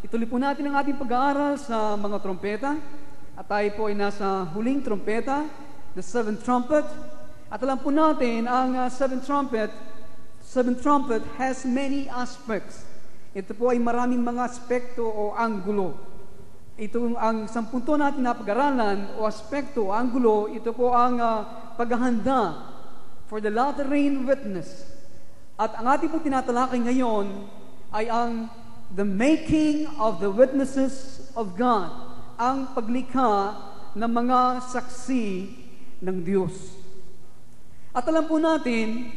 ituloy po natin ang ating pag-aaral sa mga trompeta. At tayo po ay nasa huling trompeta, the seventh trumpet. At alam po natin, ang seventh trumpet has many aspects. Ito po ay maraming mga aspekto o anggulo. Ito ang sampunto natin na pag-aralan o aspekto o anggulo, ito po ang paghahanda for the latter rain witness. At ang ating pong tinatalakay ngayon ay ang the making of the witnesses of God, ang paglikha ng mga saksi ng Diyos. At alam po natin,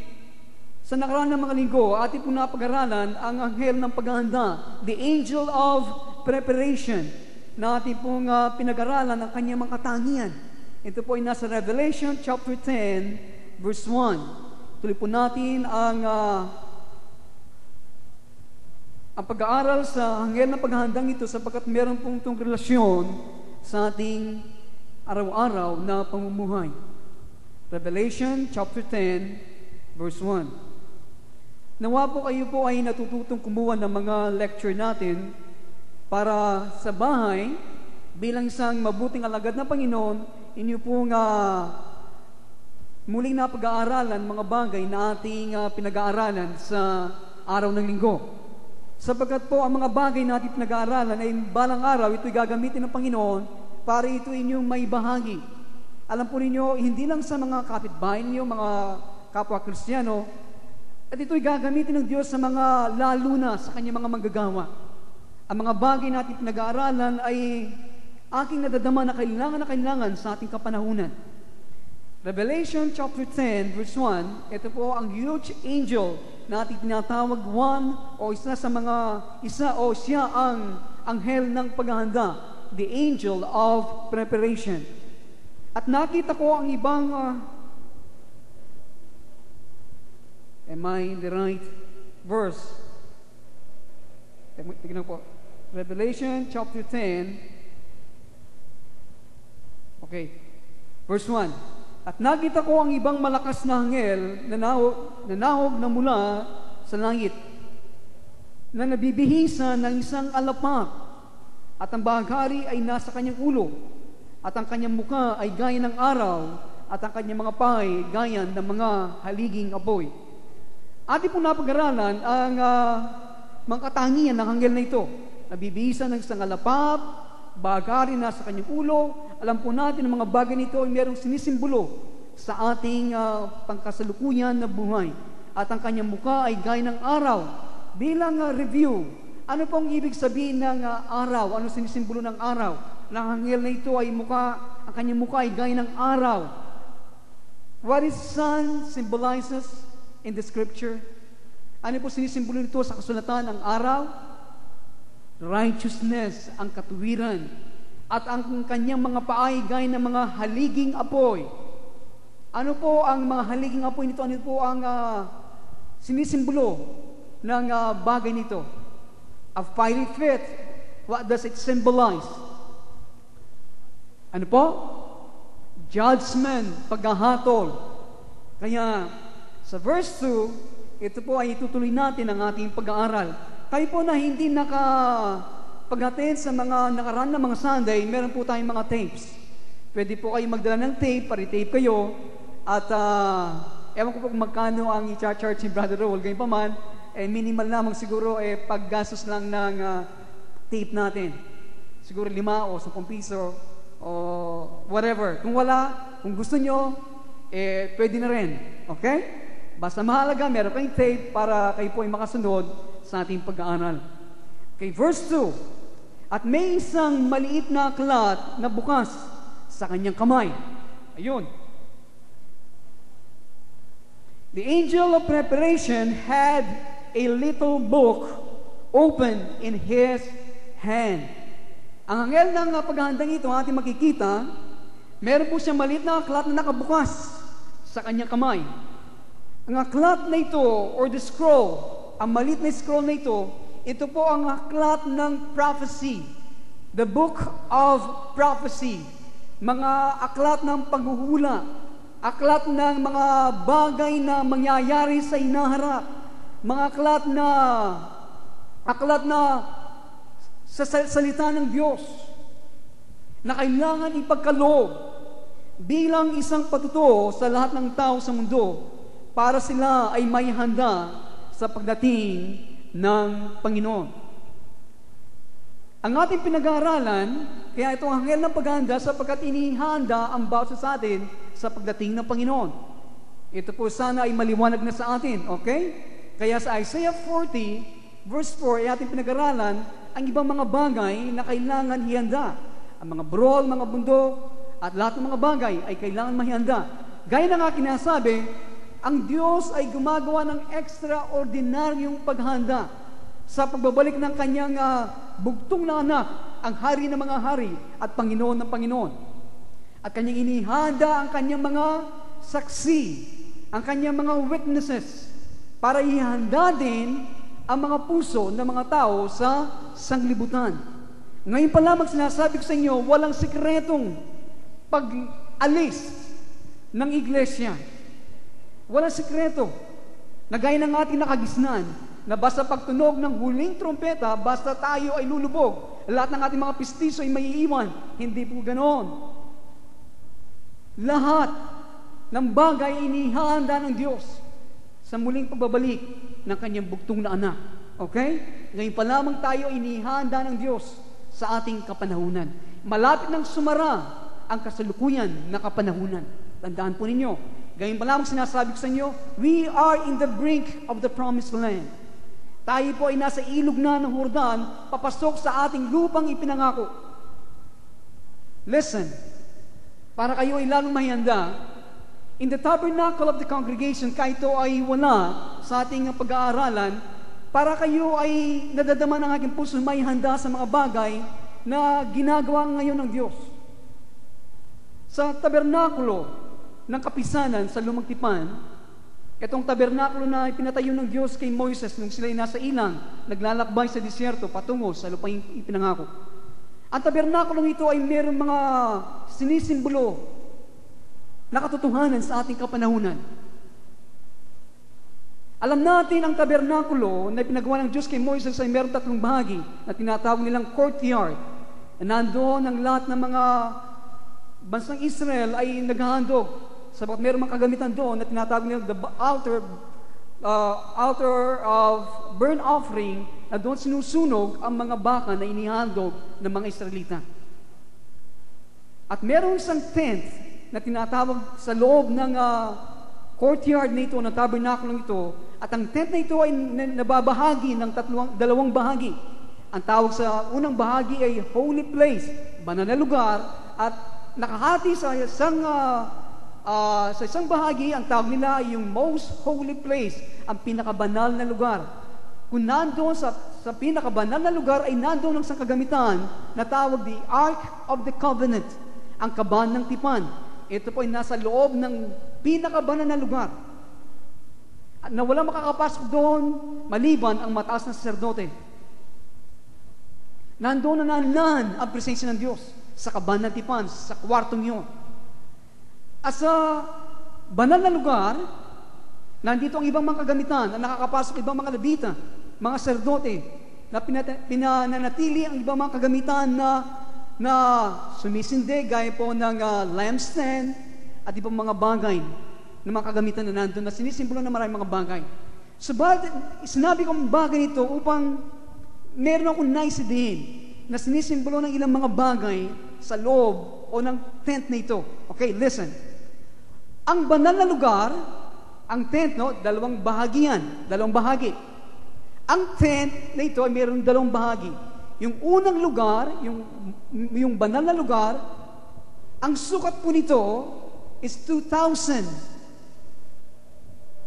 sa nakaraan ng mga linggo, ating po napag-aralan ang anghel ng paghahanda, the angel of preparation, na ating pong pinag-aralan ang kanyang mga katangian. Ito po ay nasa Revelation chapter 10, verse 1. Tuloy po natin ang pag-aaral sa anghel ng paghahandang ito sapagkat meron pong itong relasyon sa ating araw-araw na pamumuhay. Revelation chapter 10, verse 1. Nawa po kayo po ay natututong kumuha ng mga lecture natin para sa bahay, bilang isang mabuting alagad ng Panginoon, inyo pong muling na pag-aaralan mga bagay na ating pinag-aaralan sa araw ng linggo. Sapagkat po ang mga bagay na ating pinag-aaralan ay balang araw, ito'y gagamitin ng Panginoon para ito inyong may bahagi. Alam po ninyo, hindi lang sa mga kapitbahay ninyo, mga kapwa Kristiyano, at ito'y gagamitin ng Diyos sa mga lalo na sa kanyang mga manggagawa. Ang mga bagay na ating pinag-aaralan ay aking nadadama na kailangan sa ating kapanahunan. Revelation chapter 10, verse 1, ito po ang huge angel na ating tinatawag siya ang anghel ng paghahanda, the angel of preparation. At nakita ko ang ibang am I in the right verse? Tignan po. Revelation chapter 10. Okay. Verse 1. At nakita ko ang ibang malakas na anghel na nahog na mula sa langit, na nabibihisa ng isang alapak, at ang bahagari ay nasa kanyang ulo, at ang kanyang muka ay gaya ng araw, at ang kanyang mga paa ay gaya ng mga haliging apoy. Ating po napag-aralan ang mga katangian ng anghel na ito. Nabibihisa ng isang alapap, bahagari nasa kanyang ulo. Alam po natin ang mga bagay nito ay mayroong sinisimbolo sa ating pangkasalukuyan na buhay. At ang kanyang muka ay gaya ng araw. Bilang review, ano pong ibig sabihin ng araw? Ano sinisimbolo ng araw? Ang anghel na ito ay ang kanyang muka ay gaya ng araw. What is sun symbolizes in the scripture? Ano po sinisimbolo nito sa kasulatan? Ang araw? Righteousness, ang katuwiran. At ang kanyang mga paay gaya ng mga haliging apoy. Ano po ang mga haliging apoy nito? Ano po ang sinisimbolo ng bagay nito? A fiery fit. What does it symbolize? Ano po? Judgment, paghahatol. Kaya sa verse 2, ito po ay itutuloy natin ang ating pag-aaral. Kayo po na hindi pag-attend sa mga nakaraan na mga Sunday, meron po tayong mga tapes. Pwede po kayo magdala ng tape, pari-tape kayo, at ewan ko po kung magkano ang i-charge ni Brother Roll. Ganyan pa man, minimal lamang siguro paggastos lang ng tape natin. Siguro 5 o 10 piso o whatever. Kung wala, kung gusto nyo, pwede na rin. Okay? Basta mahalaga, meron kayong tape para kayo po ay makasunod sa ating pag-aaral. Okay, verse 2. At may isang maliit na aklat na bukas sa kanyang kamay. Ayun. The angel of preparation had a little book open in his hand. Ang anghel ng paghahandang ito, ating makikita, meron po siyang maliit na aklat na nakabukas sa kanyang kamay. Ang aklat na ito, or the scroll, ang maliit na scroll na ito po ang aklat ng prophecy. The book of prophecy. Mga aklat ng paghuhula. Aklat ng mga bagay na mangyayari sa inaharap. Mga aklat na sa salita ng Diyos na kailangan ipagkaloob bilang isang patutuo sa lahat ng tao sa mundo para sila ay may handa sa pagdating ng Panginoon. Ang ating pinag-aaralan, kaya ito ang anghel ng paghahanda sapagkat inihanda ang bawat sa atin sa pagdating ng Panginoon. Ito po sana ay maliwanag na sa atin, okay? Kaya sa Isaiah 40, verse 4, ay ating pinag-aaralan ang ibang mga bagay na kailangan ihanda. Ang mga brawl, mga bundok, at lahat ng mga bagay ay kailangan mahihanda. Gaya ng aking nasabi, ang Diyos ay gumagawa ng extraordinaryong paghanda sa pagbabalik ng kanyang bugtong na anak, ang hari ng mga hari at Panginoon ng Panginoon. At kanyang inihanda ang kanyang mga saksi, ang kanyang mga witnesses, para ihanda din ang mga puso ng mga tao sa sanglibutan. Ngayon pa lamang sinasabi ko sa inyo, walang sikretong pag-alis ng iglesia. Walang sikreto na gaya ng ating nakagisnan na basta pagtunog ng huling trompeta, basta tayo ay lulubog, lahat ng ating mga pistiso ay maiiwan. Hindi po ganoon. Lahat ng bagay inihanda ng Diyos sa muling pagbabalik ng kanyang bugtong na anak. Okay? Ngayon pa lamang tayo inihanda ng Diyos sa ating kapanahunan. Malapit nang sumara ang kasalukuyan na kapanahunan. Tandaan po ninyo, ngayon pa lamang sinasabi ko sa inyo, we are in the brink of the promised land. Tayo po ay nasa ilog na ng Jordan, papasok sa ating lupang ipinangako. Listen, para kayo ay lalong mahihanda, in the tabernacle of the congregation, kahit ito ay wala sa ating pag-aaralan, para kayo ay nadadama ng aking puso, may handa sa mga bagay na ginagawa ngayon ng Diyos. Sa tabernakulo ng kapisanan sa Lumang Tipan, itong tabernakulo na pinatayo ng Diyos kay Moises nung sila ay nasa ilang, naglalakbay sa disyerto patungo sa lupang ipinangako. Ang tabernakulong ito ay mayroong mga sinisimbolo na katotohanan sa ating kapanahunan. Alam natin ang tabernakulo na pinagawa ng Diyos kay Moises ay mayroong tatlong bahagi na tinatawag nilang courtyard. Nandoon ang lahat ng mga bansang Israel ay naghahandog sabagat mayroong mga kagamitan doon na tinatawag nilang the altar of burnt offering, na doon sinusunog ang mga baka na inihandog ng mga Israelita. At mayroong isang tent na tinatawag sa loob ng courtyard na ito, ng tabernakulong ito, at ang tent na ito ay nababahagi ng dalawang bahagi. Ang tawag sa unang bahagi ay holy place, banal na lugar, at nakahati sa isang bahagi, ang tawag nila ay yung most holy place, ang pinakabanal na lugar. Kung nandoon sa pinakabanal na lugar ay nandoon ang isang kagamitan na tawag the Ark of the Covenant, ang kaban ng tipan. Ito po ay nasa loob ng pinakabanal na lugar at na walang makakapasok doon maliban ang mataas na saserdote. Nandoon na nanlan ang presensya ng Diyos sa kaban ng tipan, sa kwartong yun. At sa banal na lugar, nandito ang ibang mga kagamitan na nakakapasok ibang mga Levita, mga saserdote, na pinananatili ang ibang mga kagamitan na sumisindi, gaya po ng lampstand at ibang mga bagay na mga kagamitan na nandun na sinisimbolo ng maraming mga bagay. Subalit, sinabi ko ang bagay nito upang meron akong naisidihin na sinisimbolo ng ilang mga bagay sa loob o ng tent na ito. Okay, listen. Ang banal na lugar, ang tent, dalawang bahagi yan, dalawang bahagi. Ang tent na ito ay mayroong dalawang bahagi. Yung unang lugar, yung banal na lugar, ang sukat po nito is 2,000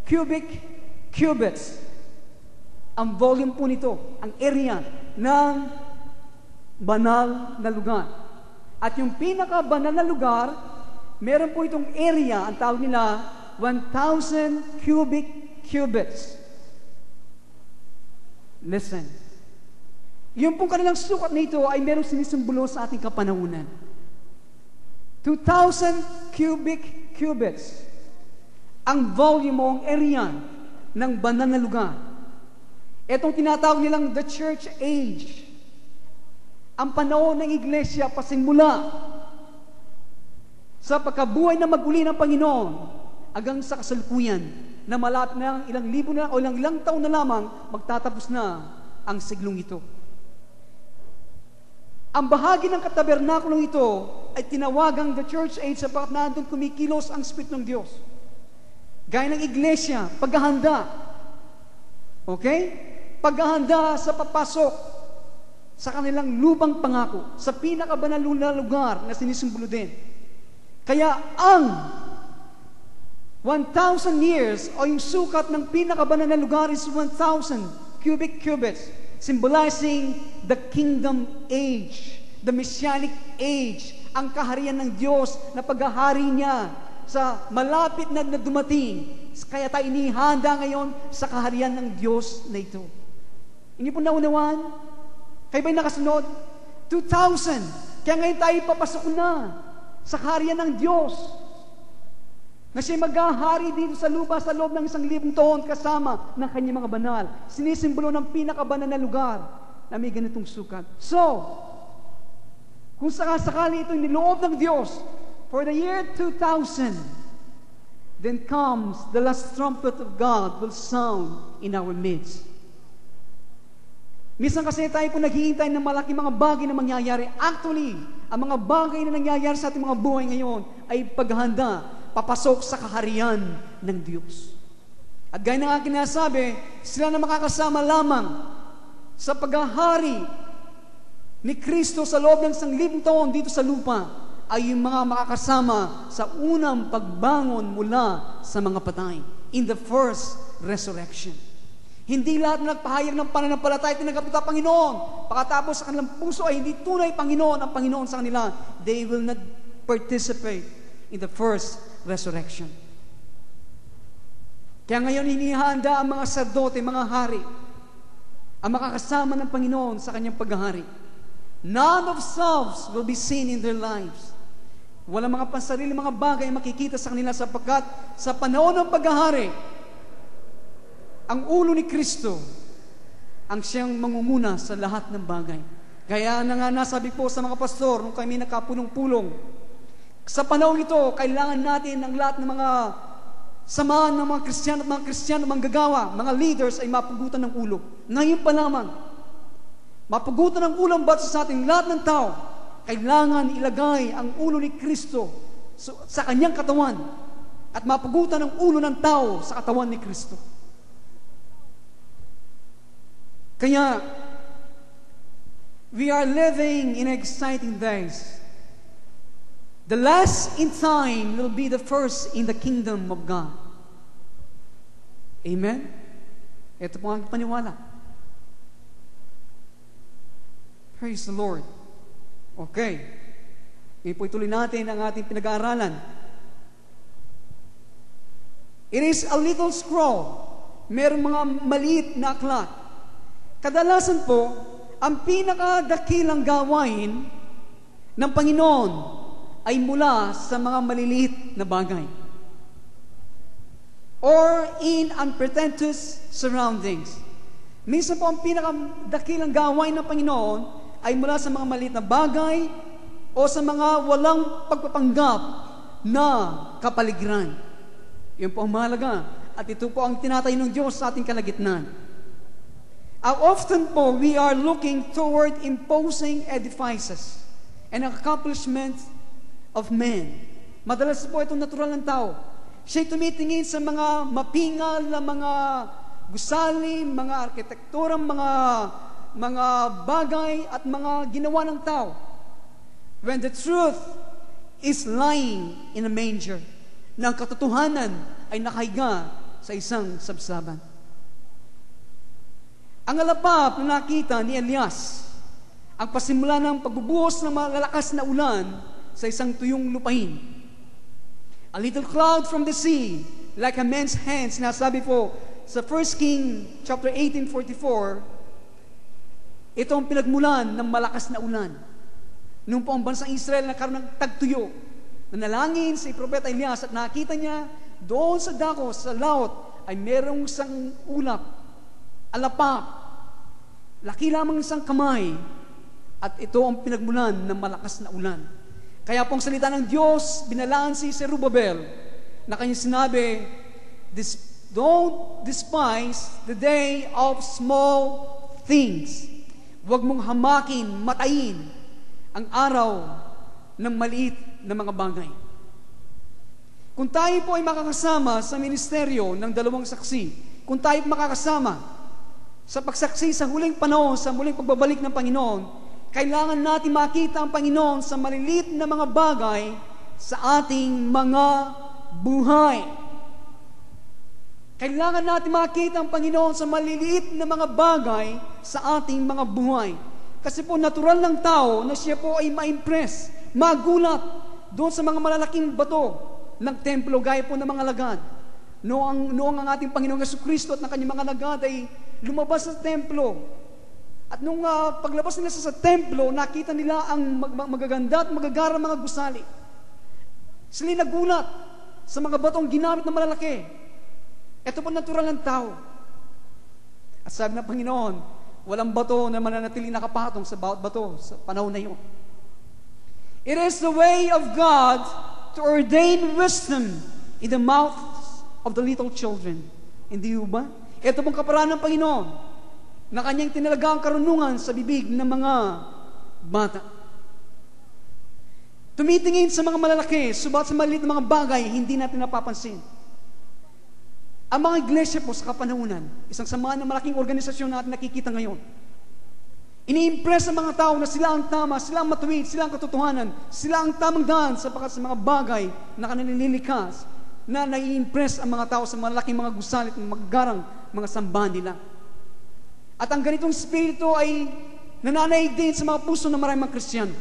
cubic cubits. Ang volume po nito, ang area ng banal na lugar. At yung pinaka-banal na lugar, meron po itong area, ang tawag nila 1,000 cubic cubits. Listen. Yung pong kanilang sukat na ito ay merong sinisimbolo sa ating kapanahunan. 2,000 cubic cubits. Ang volume o ang area ng banal na lugar. Itong tinatawag nilang the church age. ang panahon ng iglesia pasimula sa pagkabuhay na maguli ng Panginoon hanggang sa kasalukuyan na malapit na ilang libo na o ilang taon na lamang magtatapos na ang siglong ito. Ang bahagi ng katabernakulong ito ay tinawagang the church age sapagkat nandun kumikilos ang Espiritu ng Diyos. Gaya ng iglesia, paghahanda. Okay? Paghahanda sa papasok sa kanilang lubang pangako, sa pinakabanal na lugar na sinisimbolo din. Kaya ang 1,000 years o yung sukat ng pinakabanal na lugar is 1,000 cubic cubits, symbolizing the kingdom age, the messianic age, ang kaharian ng Diyos na paghahari niya sa malapit na dumating. Kaya tayo inihanda ngayon sa kaharian ng Diyos na ito. Hindi po naunawaan? Kayo ba'y nakasunod? 2,000. Kaya ngayon tayo papasok na sa kaharian ng Diyos na siya maghahari dito sa lupa sa loob ng 1,000 taon kasama ng kanyang mga banal. Sinisimbolo ng pinakabanal na lugar na may ganitong sukat. So, kung sakasakali ito niloob ng Diyos for the year 2000, then comes the last trumpet of God will sound in our midst. Minsan kasi tayo po naghihintay ng malaking mga bagay na mangyayari. Actually, ang mga bagay na nangyayari sa ating mga buhay ngayon ay paghahanda, papasok sa kaharian ng Diyos. At gaya ng aking nasabi, sila na makakasama lamang sa paghahari ni Kristo sa loob ng 1,000 taon dito sa lupa ay yung mga makakasama sa unang pagbangon mula sa mga patay, in the first resurrection. Hindi lahat na nagpahayag ng pananampalataya tinanggap ito ang Panginoon. Pagkatapos sa kanilang puso ay hindi tunay Panginoon ang Panginoon sa kanila. They will not participate in the first resurrection. Kaya ngayon hinihanda ang mga sardote, mga hari, ang makakasama ng Panginoon sa kanyang paghahari. None of selves will be seen in their lives. Walang mga pansarili, mga bagay makikita sa kanila sapagkat sa panahon ng paghahari, ang ulo ni Kristo ang siyang mangunguna sa lahat ng bagay. Kaya na nga nasabi po sa mga pastor nung kami nakapulong-pulong, sa panahon ito, kailangan natin ang lahat ng mga samahan ng mga Kristiyano at mga Kristiyano manggagawa, mga leaders ay mapugutan ng ulo. Ngayon pa lamang, mapugutan ng ulo ang batas sa ating lahat ng tao. Kailangan ilagay ang ulo ni Kristo sa kanyang katawan at mapugutan ng ulo ng tao sa katawan ni Kristo. Kaya, we are living in exciting days. The last in time will be the first in the kingdom of God. Amen? Ito po ang paniwala. Praise the Lord. Okay. Ngayon po ituloy natin ang ating pinag-aaralan. It is a little scroll. Merong mga maliit na aklat. Kadalasan po, ang pinakadakilang gawain ng Panginoon ay mula sa mga maliliit na bagay. Or in unpretentious surroundings. Minsan po ang pinakadakilang gawain ng Panginoon ay mula sa mga maliit na bagay o sa mga walang pagpapanggap na kapaligiran. Yun po ang mahalaga. At ito po ang tinatay ng Diyos sa ating kalagitnaan. Often po, we are looking toward imposing edifices and accomplishments of men. Madalas po itong natural ng tao. Siya'y tumitingin sa mga mapingal na mga gusali, mga arkitekturang, mga bagay at mga ginawa ng tao. When the truth is lying in a manger, na ang katotohanan ay nakahiga sa isang sabsaban. Ang alapap na nakita ni Elias, ang pasimula ng pagbubuhos ng malalakas na ulan sa isang tuyong lupain. A little cloud from the sea, like a man's hand, sinasabi po sa 1 King chapter 18:44, ito ang pinagmulan ng malakas na ulan. Noong po ang bansang Israel nagkaroon ng tagtuyo, nanalangin si Propeta Elias at nakita niya doon sa dako, sa laot, ay merong isang ulap, alapap, laki lamang isang kamay, At ito ang pinagmulan ng malakas na ulan. Kaya pong salita ng Diyos, binalaan si Zerubbabel na kanyang sinabi, don't despise the day of small things. Huwag mong hamakin, matayin ang araw ng maliit na mga bagay. Kung tayo po ay makakasama sa ministeryo ng dalawang saksi, kung tayo makakasama sa pagsaksi sa huling panahon, sa muling pagbabalik ng Panginoon, kailangan natin makita ang Panginoon sa maliliit na mga bagay sa ating mga buhay. Kailangan natin makita ang Panginoon sa maliliit na mga bagay sa ating mga buhay. Kasi po natural ng tao na siya po ay ma-impress, magulat doon sa mga malalaking bato ng templo gaya po ng mga lagad. Noong ang ating Panginoong Jesucristo at ng kanyang mga lagad ay lumabas sa templo. At nung paglabas nila sa templo, nakita nila ang magaganda at magagarang mga gusali. Sila nagulat sa mga batong ginamit na malalaki. Ito po natural ng tao. At sabi ng Panginoon, walang bato na mananatiling nakapatong sa bawat bato sa panahon na iyon. It is the way of God to ordain wisdom in the mouths of the little children. Hindi ba? Ito pong kaparaan ng Panginoon na kanyang tinalagang karunungan sa bibig ng mga bata. Tumitingin sa mga malalaki, subat sa maliit na mga bagay, hindi natin napapansin. Ang mga iglesia po sa kapanahunan, isang samahan ng malaking organisasyon natin nakikita ngayon. Ini-impress ang mga tao na sila ang tama, sila ang matuwid, sila ang katotohanan, sila ang tamang daan sapagkat sa mga bagay na kanililikas na nai-impress ang mga tao sa malaking mga gusalit ng magagarang mga sambahan nila. At ang ganitong spirito ay nananaig din sa mga puso ng maraming mga Kristiyano.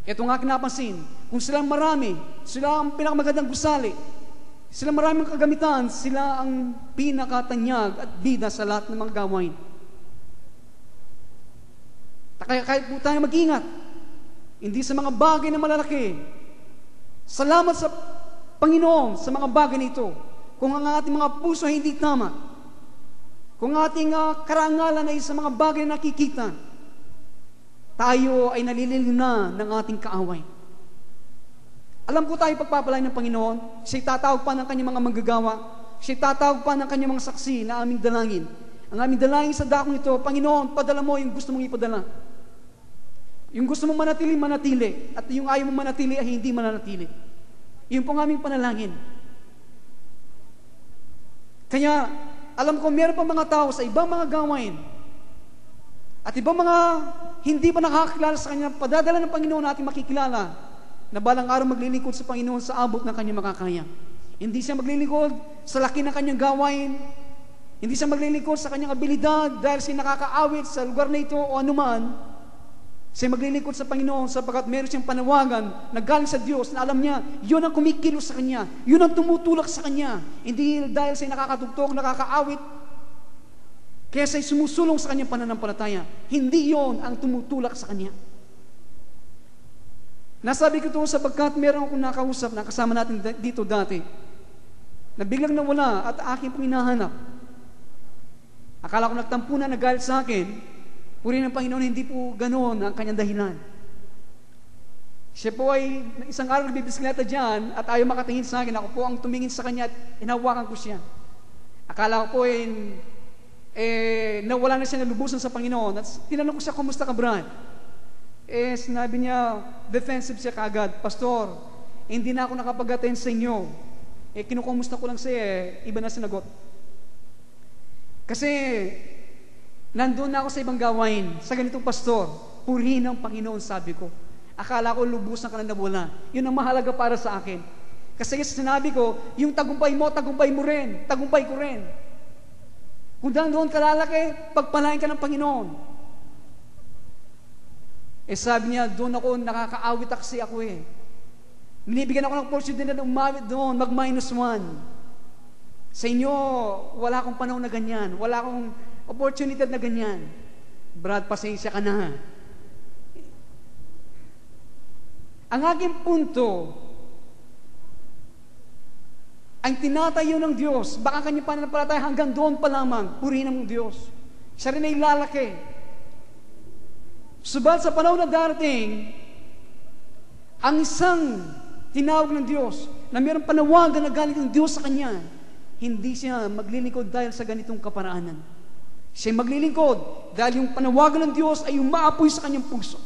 Ito nga kinapansin, kung silang marami, sila ang pinakamagandang gusali, sila maraming kagamitan, sila ang pinakatanyag at bida sa lahat ng mga gawain. Kaya kahit po tayo mag-ingat, hindi sa mga bagay na malalaki. Salamat sa Panginoon sa mga bagay nito. Kung ang ating mga puso ay hindi tama, kung ating karangalan ay sa mga bagay na nakikita, tayo ay nalililim na ng ating kaaway. Alam ko tayo pagpapalay ng Panginoon, siya'y tatawag pa ng kanyang mga manggagawa, siya'y tatawag pa ng kanyang mga saksi na aming dalangin. Ang aming dalangin sa dakong ito, Panginoon, padala mo yung gusto mong ipadala. Yung gusto mong manatili, manatili. At yung ayaw mong manatili ay hindi mananatili. Yun po ang aming panalangin. Kaya, alam ko meron pa mga tao sa ibang mga gawain at ibang mga hindi pa nakakakilala sa Kanya, padadala ng Panginoon natin makikilala na balang araw maglilingkod sa Panginoon sa abot ng Kanyang makakaya. Hindi siya maglilingkod sa laki ng Kanyang gawain, hindi siya maglilingkod sa Kanyang abilidad dahil siya nakakaawit sa lugar na ito o anuman. Siya maglilingkod sa Panginoon sapagkat meron siyang panawagan na galing sa Diyos na alam niya, yun ang kumikilos sa Kanya, yun ang tumutulak sa Kanya. Hindi dahil siya nakakatugtog, nakakaawit, kaya siya sumusulong sa Kanyang pananampalataya. Hindi yon ang tumutulak sa Kanya. Nasabi ko ito sapagkat meron akong nakausap na kasama natin dito dati na biglang nawala at aking pong hinahanap. Akala ko nagtampo na nagalit sa akin. Puri ng Panginoon, hindi po ganoon ang kanyang dahilan. Siya po ay isang araw nagbibisikleta dyan at ayaw makatingin sa akin. Ako po ang tumingin sa kanya at hinawakan ko siya. Akala ko po nawala na siya nalubusan sa Panginoon. At tinanong ko siya, kumusta ka, Brad? Sinabi niya, defensive siya kagad, Pastor, hindi na ako nakapag-attend sa inyo. Kinukumusta ko lang siya, iba na sinagot. Kasi, nandun na ako sa ibang gawain, sa ganitong pastor, purihin ang Panginoon, sabi ko. Akala ko lubusan ka na nawala. Yun ang mahalaga para sa akin. Kasi sinabi ko, yung tagumpay mo rin, tagumpay ko rin. Kung doon ka lalaki, pagpalain ka ng Panginoon. Sabi niya, doon ako, nakakaawit kasi ako Binibigyan ako ng opportunity na umawit doon, mag-1. Sa inyo, wala akong panahon na ganyan. Wala akong opportunity na ganyan. Brad, pasensya ka na. Ang aking punto, ang tinatayo ng Diyos, baka kanyang pananampalataya hanggang doon pa lamang, purihin ng Diyos. Siya rin ay lalaki. Subalit sa panahon na darating, ang isang tinawag ng Diyos na mayroong panawagan na galing ng Diyos sa kanya, hindi siya maglilingkod dahil sa ganitong kaparaanan. Siya maglilingkod dahil yung panawagan ng Diyos ay umaapoy sa kanyang puso.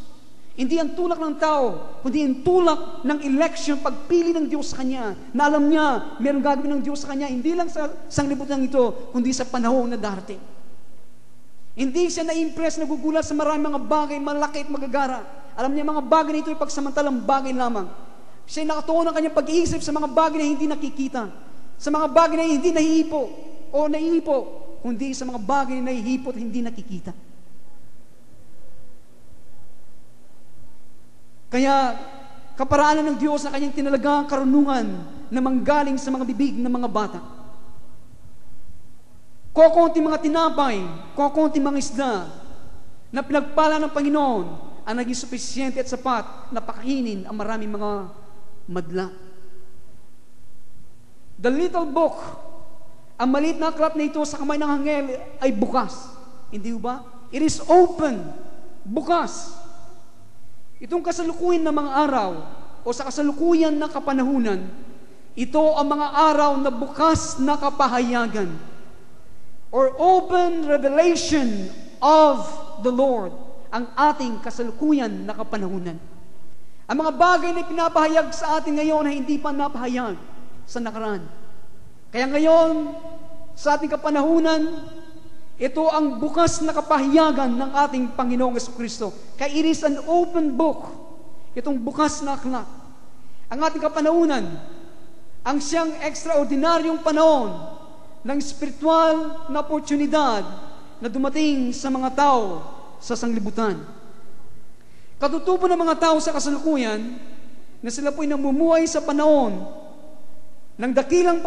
Hindi ang tulak ng tao, kundi ang tulak ng election, pagpili ng Diyos sa kanya, na alam niya, mayroong gagawin ng Diyos sa kanya, hindi lang sa sanglibutan ito, kundi sa panahon na darating. Hindi siya na-impress, nagugulat sa maraming mga bagay, malaki at magagara. Alam niya, mga bagay na ito ay pagsamantalang bagay lamang. Siya ay nakatuon ng kanyang pag-iisip sa mga bagay na hindi nakikita, sa mga bagay na hindi nahihipo o naihipo, kundi sa mga bagay na nahihipo at hindi nakikita. Kaya, kaparaanan ng Diyos na kanyang tinalagang karunungan na manggaling sa mga bibig ng mga bata. Kokonti mga tinapay, kokonti mga isda na pinagpala ng Panginoon ang naging sufisyente at sapat na pakainin ang maraming mga madla. The little book, ang maliit na aklat na ito sa kamay ng anghel ay bukas. Hindi ba? It is open. Bukas. Itong kasalukuyan ng mga araw o sa kasalukuyan ng kapanahunan, ito ang mga araw na bukas na kapahayagan or open revelation of the Lord, ang ating kasalukuyan na kapanahunan. Ang mga bagay na pinapahayag sa atin ngayon ay hindi pa napahayag sa nakaraan. Kaya ngayon, sa ating kapanahunan, ito ang bukas na kapahayagan ng ating Panginoong Jesucristo. Kaya it is an open book. Itong bukas na aklat. Ang ating kapanahunan, ang siyang ekstraordinaryong panahon ng spiritual na oportunidad na dumating sa mga tao sa sanglibutan. Katutubo ng mga tao sa kasalukuyan na sila po'y namumuhay sa panahon ng dakilang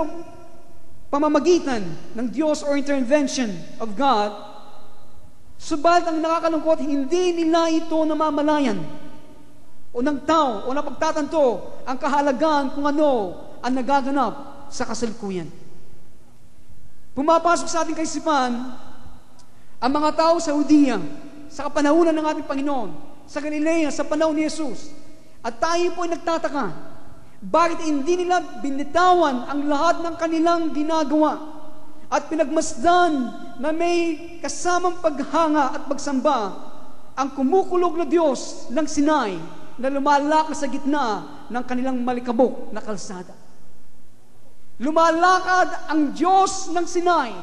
pamamagitan ng Diyos or intervention of God, subalit ang nakakalungkot, hindi nila ito namamalayan o ng tao o napagtatanto ang kahalagaan kung ano ang nagaganap sa kasalukuyan. Pumapasok sa ating kaisipan ang mga tao sa Judea, sa kapanahunan ng ating Panginoon, sa Galilea, sa panahon ni Jesus, at tayo po ay nagtataka, bakit hindi nila binitawan ang lahat ng kanilang ginagawa at pinagmasdan na may kasamang paghanga at pagsamba ang kumukulog na Diyos ng Sinai na lumalakad sa gitna ng kanilang malikabok na kalsada? Lumalakad ang Diyos ng Sinai,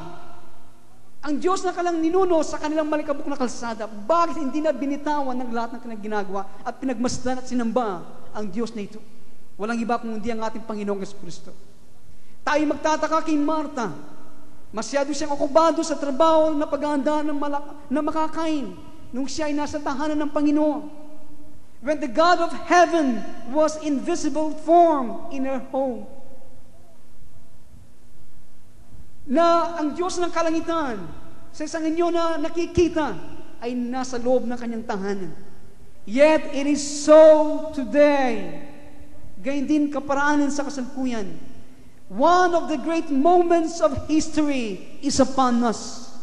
ang Diyos na kanilang ninuno sa kanilang malikabok na kalsada. Bakit hindi na binitawan ng lahat ng kanilang ginagawa at pinagmasdan at sinamba ang Diyos na ito? Walang iba kundi ang ating Panginoong Jesucristo. Tayo magtataka kay Marta. Masyado siyang okupado sa trabaho na paghahanda na makakain nung siya ay nasa tahanan ng Panginoon. When the God of heaven was in visible form in her home. Na ang Diyos ng kalangitan sa isang inyo na nakikita ay nasa loob ng kanyang tahanan. Yet it is so today. Gayun din kaparaanan sa kasalukuyan. One of the great moments of history is upon us.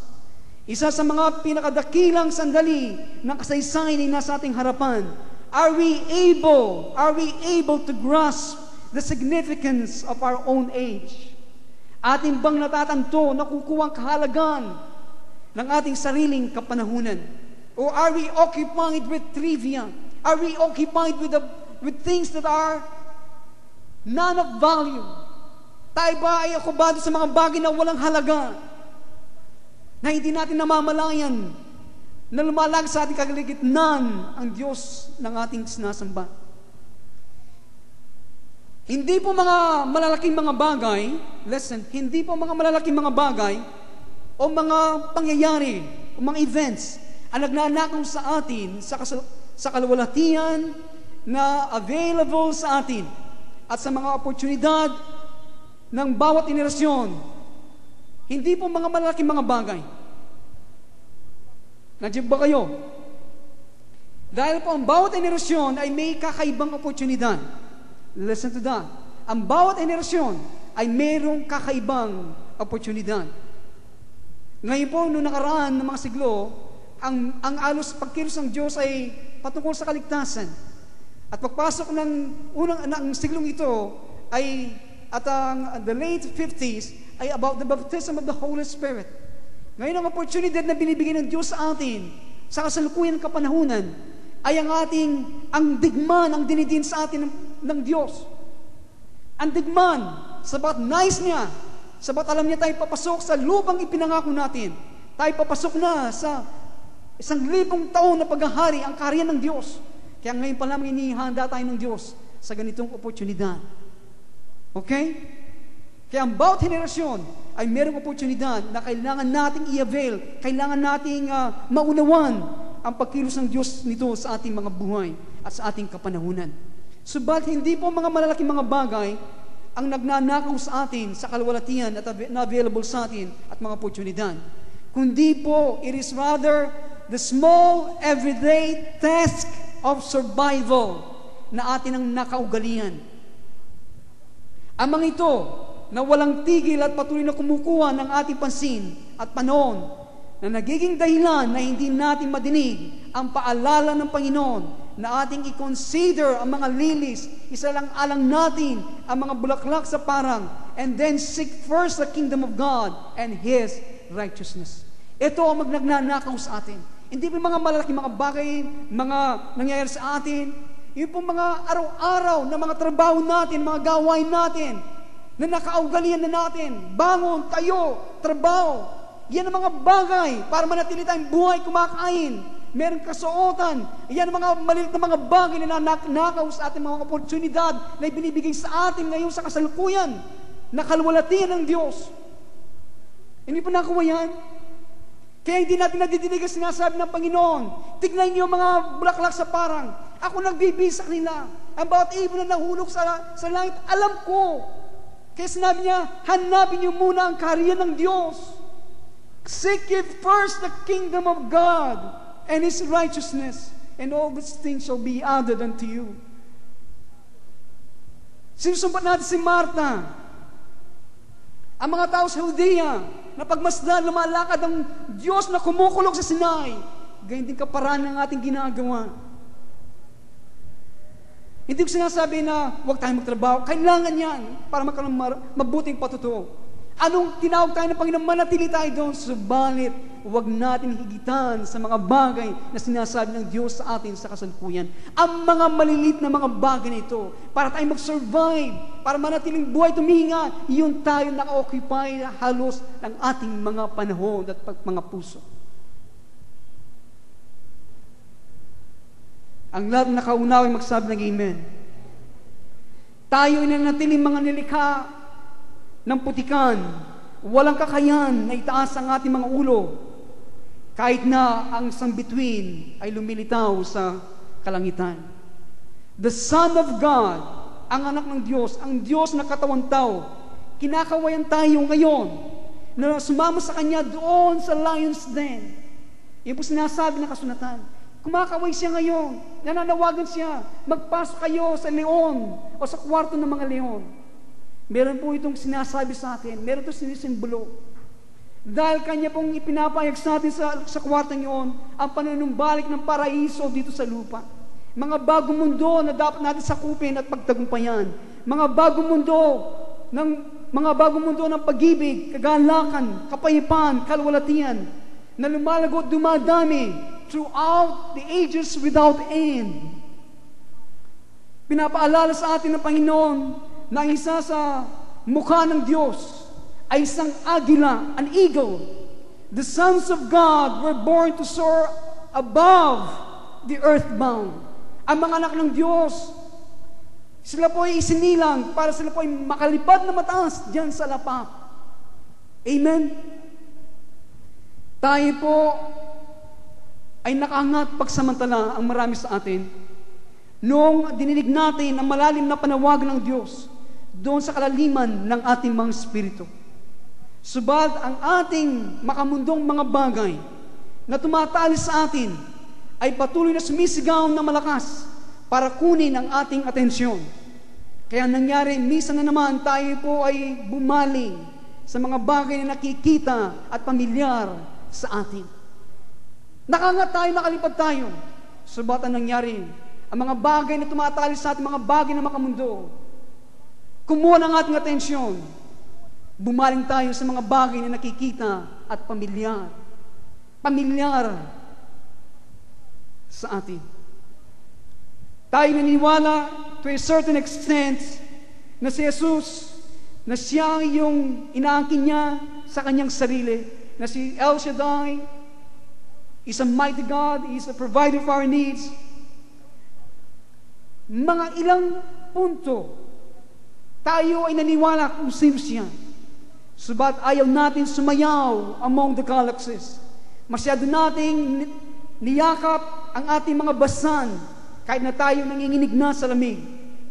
Isa sa mga pinakadakilang sandali ng kasaysayan ay nasa ating harapan. Are we able to grasp the significance of our own age? Ating bang natatanto, nakukuha ang kahalagan ng ating sariling kapanahunan? Or are we occupied with trivia? Are we occupied with things that are none of value? Tayo ba ay okupado sa mga bagay na walang halaga, na hindi natin namamalayan, na lumalag sa ating kagaligitnan ang Diyos ng ating sinasamba? Hindi po mga malalaking mga bagay, listen, hindi po mga malalaking mga bagay o mga pangyayari o mga events ang nagnanakaw sa atin sa kaluwalhatian na available sa atin at sa mga oportunidad ng bawat henerasyon. Hindi po mga malalaking mga bagay. Nandiyan ba kayo? Dahil po ang bawat henerasyon ay may kakaibang oportunidad. Listen to that. Ang bawat henerasyon ay mayroong kakaibang oportunidad. Ngayon po, noong nakaraan ng mga siglo, ang alos pagkilos ng Diyos ay patungkol sa kaligtasan. At pagpasok ng siglong ito ay at the late 50s ay about the baptism of the Holy Spirit. Ngayon ang opportunity na binibigay ng Diyos sa atin sa kasalukuyan ng kapanahunan ay ang digman ang dinidin sa atin ng Diyos. Ang digman, sabat nais niya, sabat alam niya tayo papasok sa lupang ipinangako natin. Tayo papasok na sa 1,000 taon na paghahari ang kaharian ng Diyos. Kaya ngayon pa lamang inihanda tayo ng Diyos sa ganitong oportunidad. Okay? Kaya ang bawat henerasyon ay merong oportunidad na kailangan nating i-avail, kailangan nating maunawan ang pagkilos ng Diyos nito sa ating mga buhay at sa ating kapanahunan. Subalit hindi po mga malalaking mga bagay ang nagnanakaw sa atin sa kalwalatian at na available sa atin at mga oportunidad. Kundi po, it is rather the small everyday task of survival na atin ang nakaugalian. Ang mga ito na walang tigil at patuloy na kumukuha ng ating pansin at panahon na nagiging dahilan na hindi natin madinig ang paalala ng Panginoon na ating i-consider ang mga lilis, isalang-alang natin ang mga bulaklak sa parang, and then seek first the kingdom of God and His righteousness. Ito ang nagnanakaw sa atin. Hindi po mga malalaking mga bagay, mga nangyayari sa atin, yung po mga araw-araw na mga trabaho natin, mga gawain natin, na nakaugalian na natin, bangon, tayo, trabaho. Yan ang mga bagay para manatili tayong buhay, kumakain, meron kasuotan. Yan ang mga maliit na mga bagay na nanakaw sa ating mga oportunidad na ibinibigay sa atin ngayon sa kasalukuyan, na kalwalatian ng Diyos. Hindi pa nakuha yan? Kaya hindi natin nadidinig ang sinasabi ng Panginoon. Tignan niyo mga bulaklak sa parang. Ako nagbibisa nila. Ang bawat ibon na nahulog sa langit, alam ko. Kaya sinabi niya, hanapin niyo muna ang kaharian ng Diyos. Seek ye first the kingdom of God and His righteousness, and all these things shall be added unto you. Sinusumbat natin si Martha. Ang mga tao sa Judea, na pagmasdan, lumalakad ang Diyos na kumukulog sa Sinai. Ganyan din kaparaan ng ating ginagawa. Hindi ko sinasabi na huwag tayong magtrabaho. Kailangan yan para magkaroon mabuting patutuo. Anong tinawag tayo ng Panginoon? Manatili tayo doon. Subalit, huwag natin higitan sa mga bagay na sinasabi ng Diyos sa atin sa kasalukuyan. Ang mga malilit na mga bagay na ito, para tayo mag-survive, para manatiling buhay tumihinga, yun tayo naka-occupy halos ng ating mga panahon at mga puso. Ang lahat nakaunaw ay magsabi ng Amen. Tayo ay nanatiling mga nilikha ng putikan, walang kakayan na itaas ang ating mga ulo, kahit na ang sambituin ay lumilitaw sa kalangitan. The Son of God, ang anak ng Diyos, ang Diyos na katawang tao, kinakawayan tayo ngayon na sumama sa Kanya doon sa lion's den. Yan po sinasabi ng kasunatan. Kumakaway siya ngayon, nananawagan siya, magpasok kayo sa leon o sa kwarto ng mga leon. Meron po itong sinasabi sa atin, meron itong sinisimbolo. Dahil Kanya pong ipinapayag sa atin sa kwartong yun, ang panunumbalik ng paraiso dito sa lupa. Mga bagong mundo na dapat natin sakupin at pagtagumpayan. Mga bagong mundo ng pag-ibig, kagalakan, kapayapaan, kalwalatian, na lumalago at dumadami throughout the ages without end. Pinapaalala sa atin ng Panginoon na isa sa mukha ng Diyos ay isang agila, an eagle. The sons of God were born to soar above the earthbound. Ang mga anak ng Diyos, sila po ay isinilang para sila po ay makalipad na mataas diyan sa lapap. Amen? Tayo po ay nakaangat pagsamantala ang marami sa atin noong dininig natin ang malalim na panawagan ng Diyos doon sa kalaliman ng ating mga spirito. Subalit ang ating makamundong mga bagay na tumatali sa atin ay patuloy na sumisigaw ng malakas para kunin ang ating atensyon. Kaya nangyari, minsan na naman tayo po ay bumaling sa mga bagay na nakikita at pamilyar sa atin. Nakangat tayo, nakalipad tayo. Subat ang nangyari, ang mga bagay na tumatali sa ating mga bagay na makamundo, kumuha ng ating atensyon. Bumaling tayo sa mga bagay na nakikita at pamilyar. Pamilyar sa atin. Tayo naniniwala to a certain extent na si Jesus, na siya yung inaangkin niya sa kanyang sarili, na si El Shaddai is a mighty God, is a provider for our needs. Mga ilang punto, tayo ay naniwala kung sino siya. Subat ayaw natin sumayaw among the galaxies. Masyado nating niyakap ang ating mga basan kahit na tayo nanginginig na sa lamig.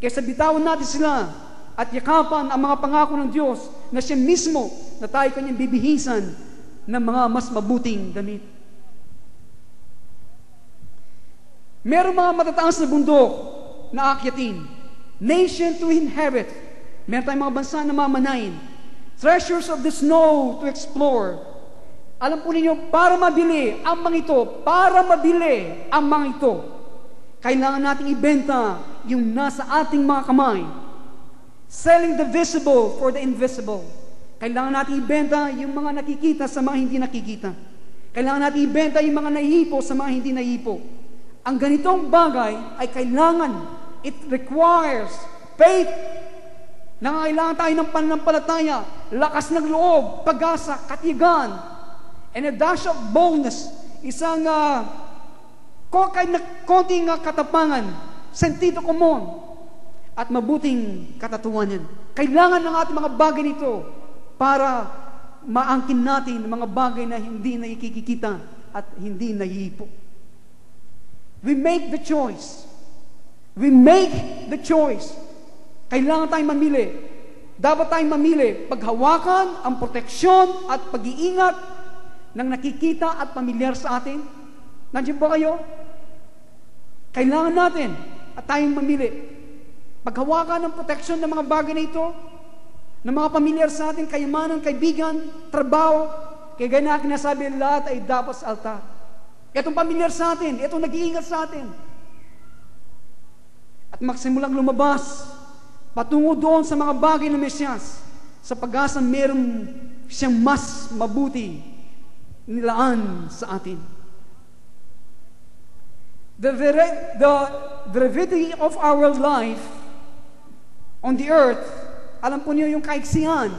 Kaysa bitawan natin sila at yakapan ang mga pangako ng Diyos na siya mismo na tayo kanyang bibihisan ng mga mas mabuting damit. Merong mga matataas na bundok na aakyatin, nation to inherit. Meron tayong mga bansa na mamanayin, treasures of the snow to explore. Alam po ninyo, para mabili ang mga ito, kailangan nating ibenta yung nasa ating mga kamay. Selling the visible for the invisible. Kailangan natin ibenta yung mga nakikita sa mga hindi nakikita. Kailangan natin ibenta yung mga nahihipo sa mga hindi nahihipo. Ang ganitong bagay ay kailangan, it requires faith. Nangailangan tayo ng pananampalataya, lakas ng loob, pag-asa, katiyagan, and a dash of boldness, isang konting katapangan, sentido komon, at mabuting katatuhanan. Kailangan ng ating mga bagay nito para maangkin natin mga bagay na hindi nakikikita at hindi nahihipo. We make the choice. We make the choice. Kailangan tayong mamili. Dapat tayong mamili. Paghawakan ang proteksyon at pag-iingat ng nakikita at pamilyar sa atin. Nandiyan ba kayo? Kailangan natin at tayong mamili. Paghawakan ng proteksyon ng mga bagay na ito, ng mga pamilyar sa atin, kayamanan, kaibigan, trabaho, kaya ganyan akin nasabi, lahat ay dapat sa altar. Itong pamilyar sa atin, itong nag-iingat sa atin. At magsimulang lumabas, patungo doon sa mga bagay ng Mesiyas, sa pag-asa meron siyang mas mabuti nilaan sa atin. The brevity of our life on the earth, alam po niyo yung kaiksihan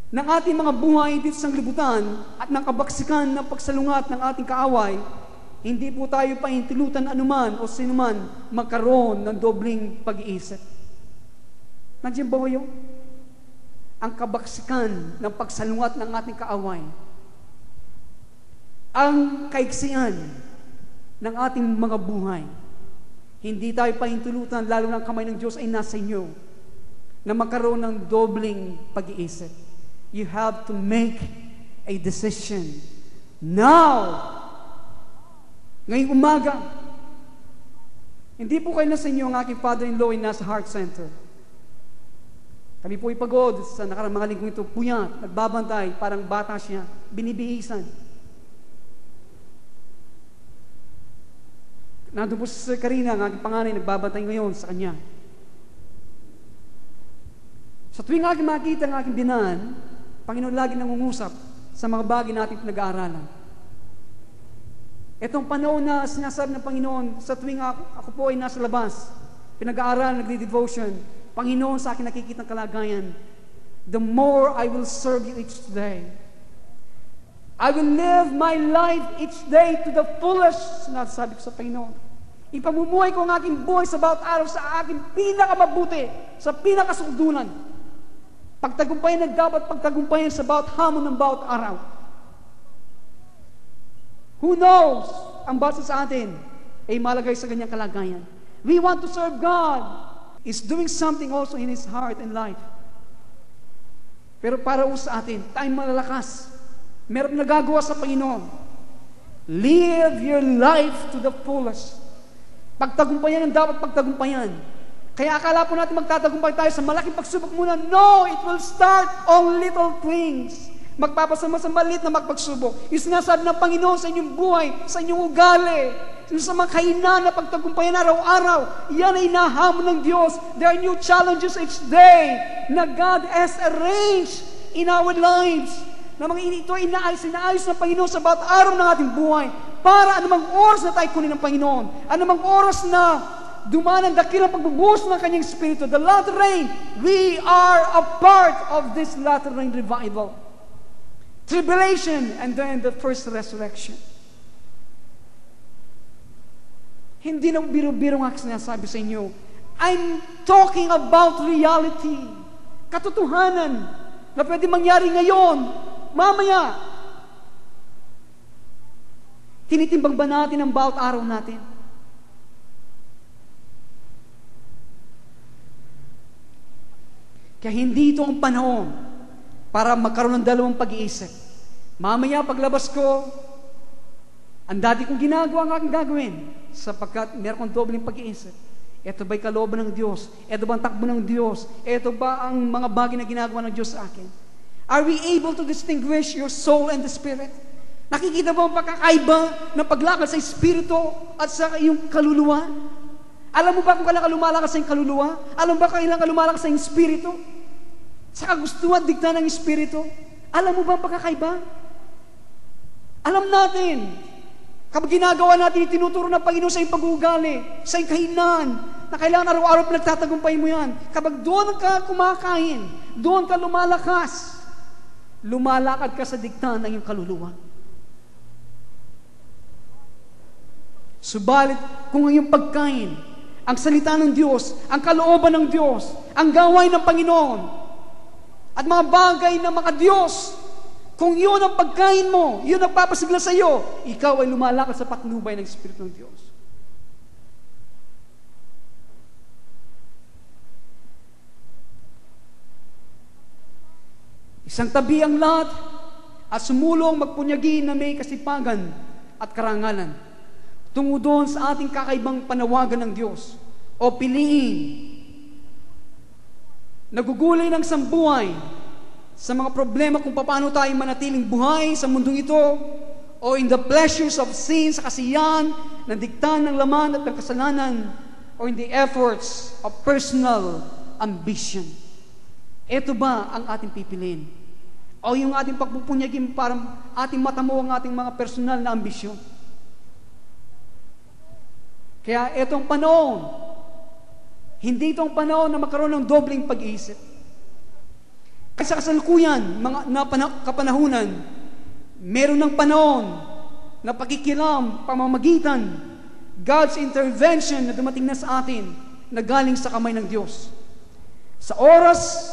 ng ating mga buhay dito sa libutan at ng kabaksikan ng pagsalungat ng ating kaaway, hindi po tayo paintilutan anuman o sinuman magkaroon ng dobling pag-iisip. Nandiyan ba kayo? Ang kabaksikan ng pagsalungat ng ating kaaway, ang kaiksihan ng ating mga buhay, hindi tayo paintulutan, lalo ng kamay ng Diyos ay nasa inyo, na magkaroon ng dobling pag-iisip. You have to make a decision now. Ngayong umaga, hindi po kayo nasa inyo ang aking father-in-law ay nasa heart center. Kami po ipagod sa mga linggong ito, puyat, nagbabantay, parang bata siya, binibihisan. Nandun po si Sir Karina, ang aking panganay, nagbabantay ngayon sa kanya. Sa tuwing aking makita ang aking binaan, Panginoon lagi nangungusap sa mga bagay natin pinag-aaralan. Itong panahon na sinasabi ng Panginoon, sa tuwing ako po ay nasa labas, pinag-aaralan, nagdi-devotion, Panginoon, sa akin nakikita ang kalagayan, the more I will serve you each day. I will live my life each day to the fullest, sinasabi ko sa Panginoon. Ipamumuhay ko ang aking buhay sa bawat araw sa aking pinakamabuti, sa pinakasundulan. Pagtagumpayan na dapat pagtagumpayan sa bawat hamon ng bawat araw. Who knows ang basa sa atin ay malagay sa ganyang kalagayan. We want to serve God. He's doing something also in His heart and life. Pero para sa atin, tayong malalakas. Meron nagagawa sa Panginoon. Live your life to the fullest. Pagtagumpayan ang dapat pagtagumpayan. Kaya akala po natin magtatagumpay tayo sa malaking pagsubok muna. No, it will start on little things. magpapasama sa maliit na magpagsubok. Yung sinasabi ng Panginoon sa inyong buhay, sa inyong ugali, sa mga kainan na pagtagumpayan araw-araw, yan ay inahamon ng Diyos. There are new challenges each day na God has arranged in our lives. Na mga ito ay inaayos ng Panginoon sa bawat araw ng ating buhay para anumang oras na tayo kunin ng Panginoon, anumang oras na dumaan ang dakilang pagbubuhos ng Kanyang Espiritu, the latter rain, we are a part of this latter rain revival. Tribulation and then the first resurrection. Hindi na biro-biro nga sinasabi sa inyo. I'm talking about reality. Katotohanan na pwede mangyari ngayon, mamaya. Tinitimbang ba natin ang bawat araw natin? Kaya hindi ito ang panahon para magkaroon ng dalawang pag-iisip. Mamaya paglabas ko, ang dati kong ginagawa ang aking gagawin sapagkat meron kong dobleng pag-iisip. Ito ba'y kalooban ng Diyos? Ito ba ang takbo ng Diyos? Ito ba ang mga bagay na ginagawa ng Diyos sa akin? Are we able to distinguish your soul and the spirit? Nakikita mo ang pagkakaiba ng paglakad sa Espiritu at sa iyong kaluluwa? Alam mo ba kung kailan ka lumalakas sa iyong kaluluwa? Alam mo ba kailan ka lumalakas sa iyong Espiritu? Sa kagustuhan, digta ng Espiritu? Alam mo ba ang pagkakaiba? Alam natin, kapag ginagawa natin, tinuturo ng Panginoon sa iyong pag-uugali, sa iyong kahinaan, na kailangan araw-araw pinagtatagumpay mo yan. Kapag doon ka kumakain, doon ka lumalakas, lumalakad ka sa digta ng iyong kaluluwa. Subalit, kung ang iyong pagkain, ang salita ng Diyos, ang kalooban ng Diyos, ang gawain ng Panginoon, at mga bagay ng mga Diyos, kung yun ang pagkain mo, yun ang papasigla sa iyo, ikaw ay lumalakad sa patnubay ng Espiritu ng Diyos. Isang tabi ang lahat at sumulong magpunyagi na may kasipagan at karangalan tungo doon sa ating kakaibang panawagan ng Diyos o piliin. Nagugulay ng sambuhay sa mga problema kung paano tayo manatiling buhay sa mundong ito o in the pleasures of sin, sa kasiyahan na diktahan ng laman at ng kasalanan or in the efforts of personal ambition. Ito ba ang ating pipiliin? O yung ating pagpupunyagin para ating matamo ang ating mga personal na ambisyon? Kaya itong panahon, hindi itong panahon na magkaroon ng dobleng pag-iisip. Kasi sa kasalukuyan, mga kapanahunan, meron ng panahon na pakikilam, pamamagitan, God's intervention na dumating na sa atin, na galing sa kamay ng Diyos. Sa oras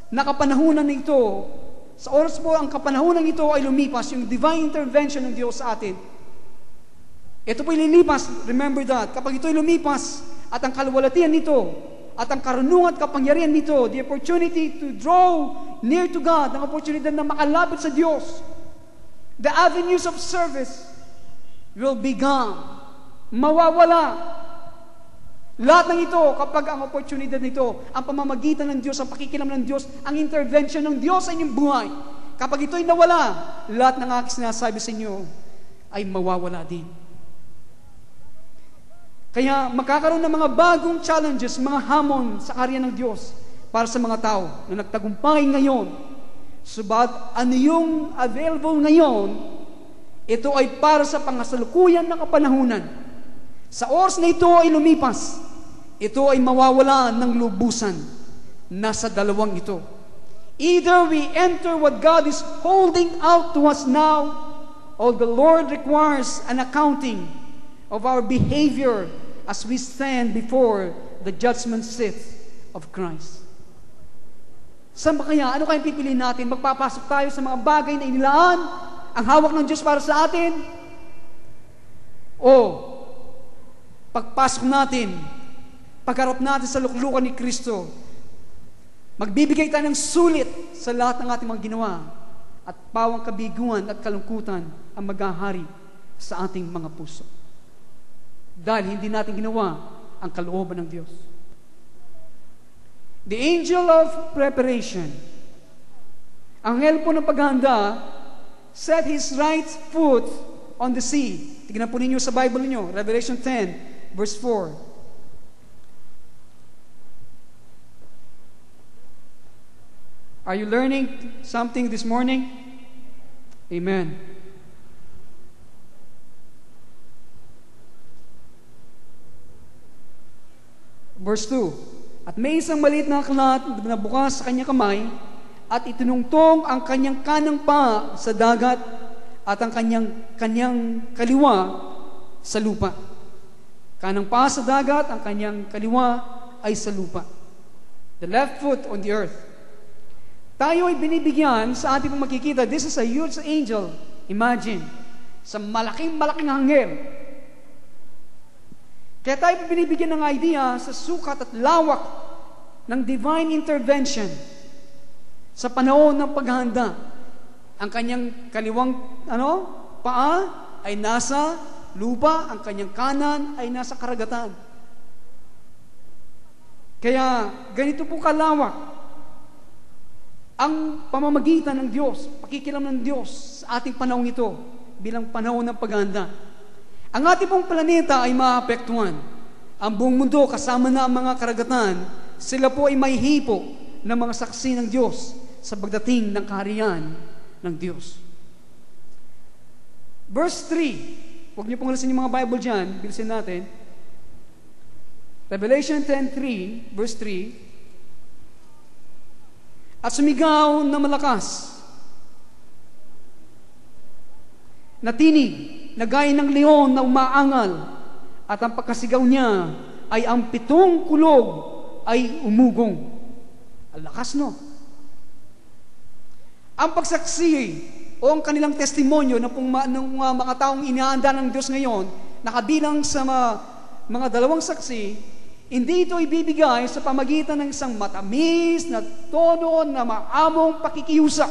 na kapanahunan nito, sa oras po ang kapanahunan ito ay lumipas, yung divine intervention ng Diyos sa atin. Ito po ililipas, remember that. Kapag ito'y lumipas at ang kaluwalhatian nito at ang karunungan at kapangyarihan nito, the opportunity to draw near to God, ang opportunity na makalapit sa Diyos, the avenues of service will be gone. Mawawala. Lahat ng ito, kapag ang opportunity nito, ang pamamagitan ng Diyos, ang pakikilam ng Diyos, ang intervention ng Diyos sa inyong buhay, kapag ito'y nawala, lahat ng aking sinasabi sa inyo ay mawawala din. Kaya magkakaroon ng mga bagong challenges, mga hamon sa karya ng Diyos para sa mga tao na nagtagumpay ngayon. Subalit ano yung available ngayon, ito ay para sa pangasalukuyan ng kapanahunan. Sa oras na ito ay lumipas, ito ay mawawala ng lubusan. Nasa dalawang ito. Either we enter what God is holding out to us now, or the Lord requires an accounting of our behavior as we stand before the judgment seat of Christ. Saan ba kaya? Ano kayang pipiliin natin? Magpapasok tayo sa mga bagay na inilaan, ang hawak ng Diyos para sa atin? O pagpasok natin, pagharap natin sa luklukan ni Kristo, magbibigay tayo ng sulit sa lahat ng ating mga ginawa at pawang kabiguan at kalungkutan ang maghahari sa ating mga puso. Dahil hindi natin ginawa ang kalooban ng Diyos. The angel of preparation, Anghel po ng paghahanda set his right foot on the sea. Tignan po ninyo sa Bible niyo, Revelation 10, verse 4. Are you learning something this morning? Amen. Verse 2. At may isang maliit na aklat na bukas sa kanyang kamay, at itinungtong ang kanyang kanang paa sa dagat at ang kanyang kaliwa sa lupa. Kanang paa sa dagat, ang kanyang kaliwa ay sa lupa. The left foot on the earth. Tayo ay binibigyan sa ating makikita, this is a huge angel. Imagine, sa malaking anghel. Kaya tayo binibigyan ng idea sa sukat at lawak ng divine intervention sa panahon ng paghahanda. Ang kanyang kaliwang paa ay nasa lupa, ang kanyang kanan ay nasa karagatan. Kaya ganito po kalawak ang pamamagitan ng Diyos, pakikilam ng Diyos sa ating panahon ito bilang panahon ng paghahanda. Ang ating pong planeta ay maapektuhan. Ang buong mundo kasama na ang mga karagatan, sila po ay may hipo ng mga saksi ng Diyos sa pagdating ng kaharian ng Diyos. Verse 3. Huwag niyo pong alasin yung mga Bible dyan, bilisin natin. Revelation 10:3, verse 3. At sumigaw na malakas, na tinig, na gaya ng leon na umaangal, at ang pagkasigaw niya ay ang 7 kulog ay umugong. Ang lakas, no? Ang pagsaksi o ang kanilang testimonyo ng mga taong inaanda ng Diyos ngayon, nakabilang sa mga 2 saksi, hindi ito ibibigay sa pamagitan ng isang matamis na tono na maamong pakikiusap,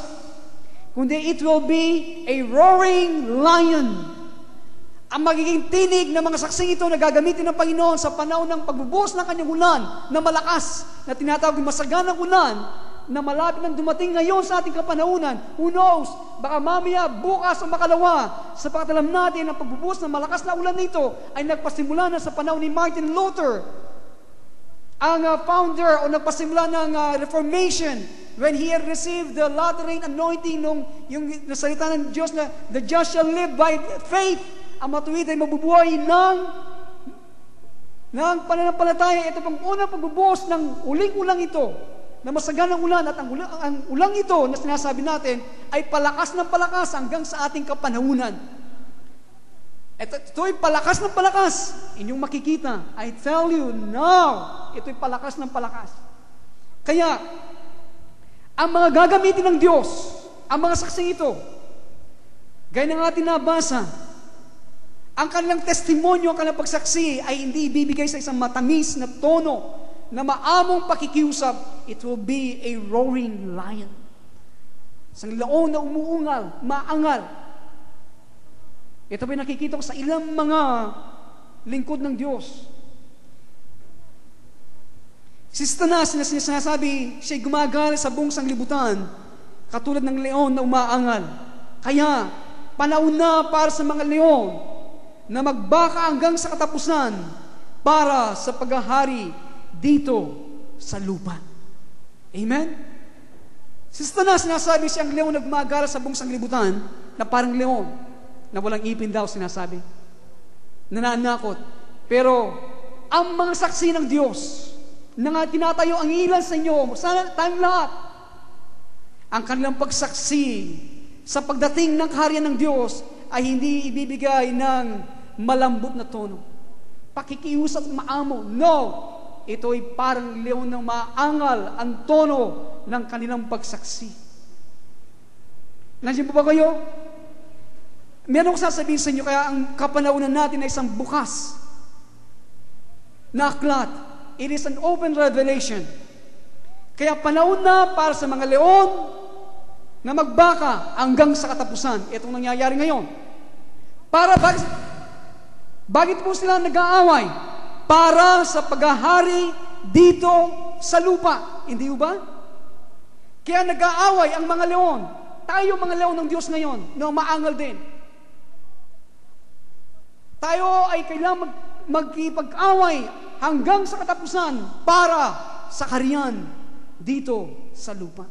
kundi it will be a roaring lion. Ang magiging tinig ng mga saksing ito na gagamitin ng Panginoon sa panahon ng pagbubuhos ng kanyang ulan na malakas, na tinatawag masaganang ulan, na malapit nang dumating ngayon sa ating kapanahunan. Who knows? Baka mamaya, bukas o makalawa, sapagkat alam natin ang pagbubuhos ng malakas na ulan nito ay nagpasimula na sa panahon ni Martin Luther, ang founder o nagpasimula ng Reformation, when he had received the latter-rain anointing yung nasalita ng Diyos na the just shall live by faith. Ang matuwid ay mabubuhay ng pananampalataya. Ito pang unang pagbubuhos ng uling-ulang ito, na masaganang ulan, at ang ulang ito na sinasabi natin ay palakas ng palakas hanggang sa ating kapanahunan. Ito'y palakas ng palakas. Inyong makikita. I tell you now, ito'y palakas ng palakas. Kaya, ang mga gagamitin ng Diyos, ang mga saksing ito, gaya ng ating nabasa, ang kanilang testimonyo, ang kanilang pagsaksi ay hindi ibibigay sa isang matamis na tono na maamong pakikiusap. It will be a roaring lion. Isang leon na umuungal, maangal. Ito ba nakikita ko sa ilang mga lingkod ng Diyos. Si Satanas na sinasabi, siya'y gumagal sa buong sanglibutan, katulad ng leon na umaangal. Kaya, panahon na para sa mga leon na magbaka hanggang sa katapusan para sa paghahari dito sa lupa. Amen? Si Satanas sinasabi siyang leon na gumagala sa buong sanglibutan na parang leon na walang ipin daw, sinasabi. Nananakot. Pero, ang mga saksi ng Diyos, na nga tinatayo ang ilan sa inyo, sana tayong lahat, ang kanilang pagsaksi sa pagdating ng kaharian ng Diyos ay hindi ibibigay ng malambot na tono. Pakikiusap maamo. No! Ito ay parang leon ng maangal ang tono ng kanilang pagsaksi. Nandiyan po ba kayo? Meron ko sasabihin sa inyo, kaya ang kapanahunan natin ay isang bukas na aklat. It is an open revelation. Kaya panahon na para sa mga leon na magbaka hanggang sa katapusan. Itong nangyayari ngayon. Bakit po sila nag-aaway? Para sa paghahari dito sa lupa. Hindi ba? Kaya nag-aaway ang mga leon. Tayo mga leon ng Diyos ngayon, na maangal din. Tayo ay kailangan magkipag-away hanggang sa katapusan para sa kaharian dito sa lupa.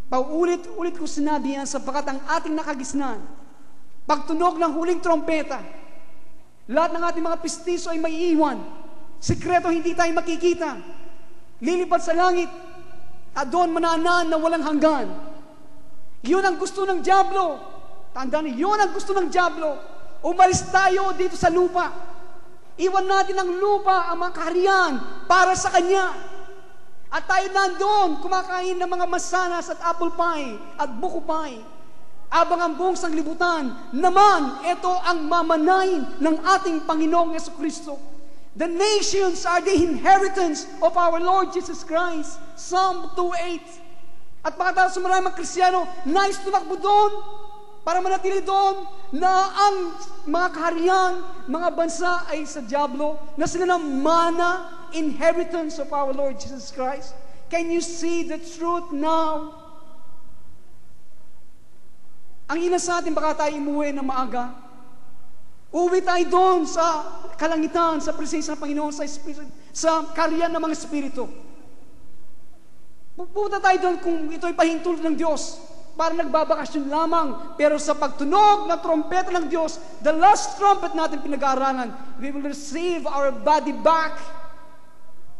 Paulit-ulit ko sinabi yan sapagkat ang ating nakagisnan, pagtunog ng huling trompeta, lahat ng ating mga pistiso ay maiiwan. Sikreto hindi tayo makikita. Lilipad sa langit at doon mananaan na walang hanggan. Yun ang gusto ng dyablo. Tandaan niyo, yun ang gusto ng dyablo. Umalis tayo dito sa lupa. Iwan natin ang lupa, ang mga kaharian para sa Kanya. At tayo nandoon, kumakain ng mga masanas at apple pie at buko pie. Abang ang buong sanglibutan, naman, ito ang mamanayin ng ating Panginoong Jesucristo. The nations are the inheritance of our Lord Jesus Christ. Psalm 2:8. At pagkatapos sa maraming Kristiyano, nais tumakbo doon para manatili doon na ang mga kaharian, mga bansa ay sa dyablo, na sila ng mana, inheritance of our Lord Jesus Christ. Can you see the truth now? Ang ilan sa atin, baka tayo umuwi na maaga. Uwi tayo doon sa kalangitan, sa presensya ng Panginoon, sa kaharian ng mga Espiritu. Pupunta tayo doon kung ito'y pahintulot ng Diyos, para nagbabakasyon lamang. Pero sa pagtunog ng trompeta ng Diyos, the last trumpet natin pinag-aaralan, we will receive our body back.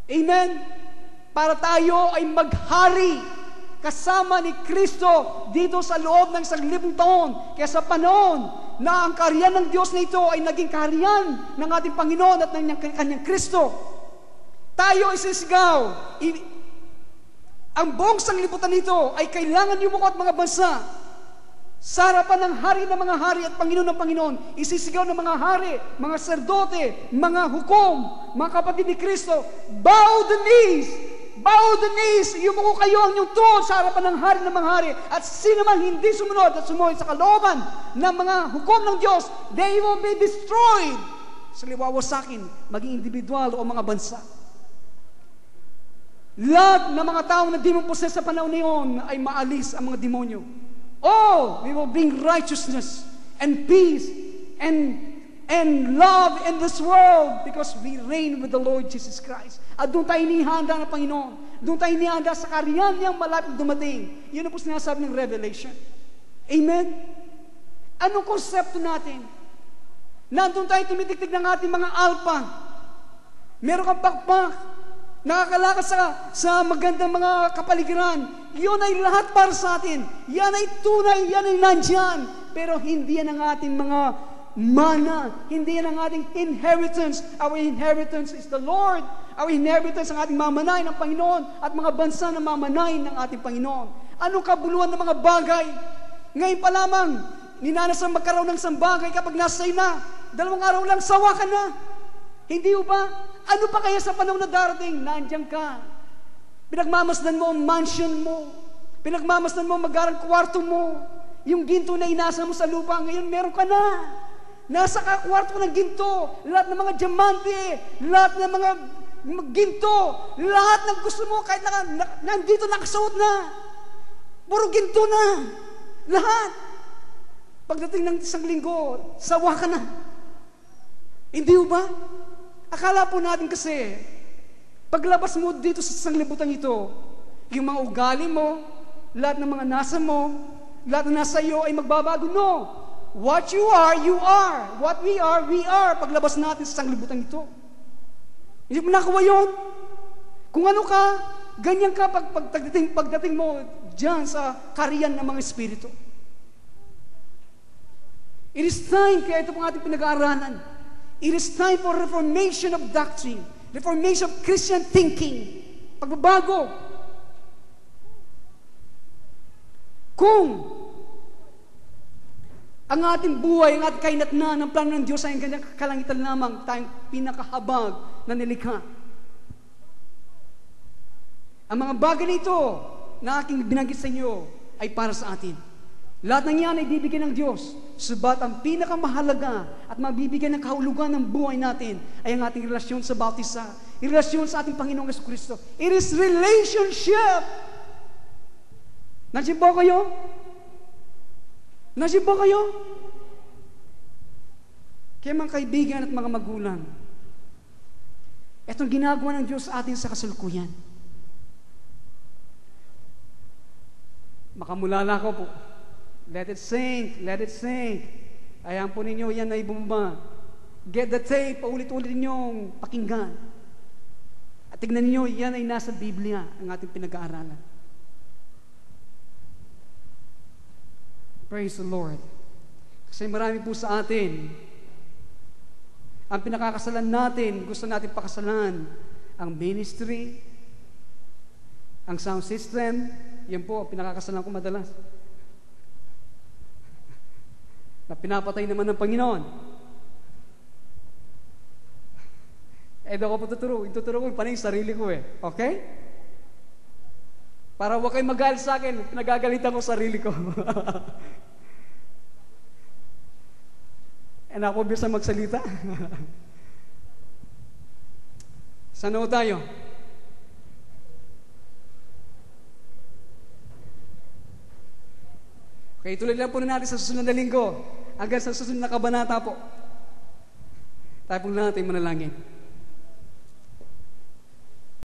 Amen? Para tayo ay maghari kasama ni Kristo dito sa loob ng 1,000 taon. Kaya sa panahon na ang kaharian ng Diyos na ito ay naging kaharian ng ating Panginoon at ng kanyang Kristo, tayo isisigaw. Ang buong sanglibutan nito ay kailangan yumuko at mga bansa sa harapan ng hari ng mga hari at Panginoon ng Panginoon. Isisigaw ng mga hari, mga serdote, mga hukom, mga kapatid ni Kristo, bow the knees, yumuko kayo ang inyong tuhod sa harapan ng hari ng mga hari. At sino man hindi sumunod at sumunod sa kalooban ng mga hukom ng Diyos, they will be destroyed. Sila wawasakin, maging individual o mga bansa. Lahat ng mga taong na demon possessed sa panahon niyon ay maalis ang mga demonyo. Oh, we will bring righteousness and peace and love in this world because we reign with the Lord Jesus Christ. At doon tayo inihanda ng Panginoon. Doon tayo inihanda sa kaharian niyang malapit dumating. Yun ang po sinasabi ng Revelation. Amen? Anong konsepto natin? Nandun tayo tumitiktik ng ating mga alpa. Meron kang pakpak. Nakakalakad sa magandang mga kapaligiran. Yun ay lahat para sa atin. Yan ay tunay, yan ay nandyan. Pero hindi yan ang ating mga mana. Hindi yan ang ating inheritance. Our inheritance is the Lord. Our inheritance ang ating mamanayin ng Panginoon at mga bansa na mamanayin ng ating Panginoon. Anong kabuluhan ng mga bagay? Ngayon pa lamang, ninanasang magkaroon ng isang bagay kapag nasa na. 2 araw lang, sawa ka na. Hindi ba? Ano pa kaya sa panahon na darating? Nandiyan ka. Pinagmamasdan mo ang mansion mo. Pinagmamasdan mo ang magarang kwarto mo. Yung ginto na inasa mo sa lupa, ngayon meron ka na. Nasa kwarto ng ginto. Lahat ng mga diamante, lahat ng mga ginto, lahat ng gusto mo, kahit nandito nakasuot na. Puro ginto na. Lahat. Pagdating ng 1 linggo, sawa ka na. Hindi ba? Akala po natin kasi, paglabas mo dito sa sanglibutan ito, yung mga ugali mo, lahat ng mga nasa mo, lahat ng nasa iyo ay magbabago. No. What you are, you are. What we are. Paglabas natin sa sanglibutan ito. Hindi mo nakuha yun. Kung ano ka, ganyan ka pagdating mo dyan sa kaharian ng mga espiritu. It is time, kaya ito pong ating pinag-aaralan. It is time for reformation of doctrine, reformation of Christian thinking, pagbabago. Kung ang ating buhay, ang ating kainatnan, ang plano ng Diyos ay ang kanyang kalangitan lamang, tayong pinakahabag na nilikha. Ang mga bagay nito na aking binanggit sa inyo ay para sa atin. Lahat ng yan ay bibigyan ng Diyos. Subat ang pinakamahalaga at mabibigyan ng kahulugan ng buhay natin ay ang ating relasyon sa bautisa, relasyon sa ating Panginoong Jesucristo. It is relationship. Nandiyan ba kayo? Nandiyan ba kayo? Kaya mga kaibigan at mga magulang, itong ginagawa ng Diyos sa atin sa kasalukuyan. Makamulala ko po. Let it sink, let it sink. Ayan po ninyo, yan ay bumba. Get the tape, paulit-ulit ninyong pakinggan. At tignan niyo, yan ay nasa Biblia, ang ating pinag-aaralan. Praise the Lord. Kasi marami po sa atin, ang pinakakasalan natin, gusto natin pakasalan, ang ministry, ang sound system, yan po, pinakakasalan ko madalas. Na pinapatay naman ng Panginoon. Doon ko po tuturo ko, panay sarili ko Okay? Para huwag kayong magalit sa akin, pinagagalitan ko sarili ko. Ako bisa magsalita. Saan ho tayo? Okay, tuloy lang po na natin sa susunod na linggo. Hanggang sa susunod na kabanata po. Tayo po natin manalangin.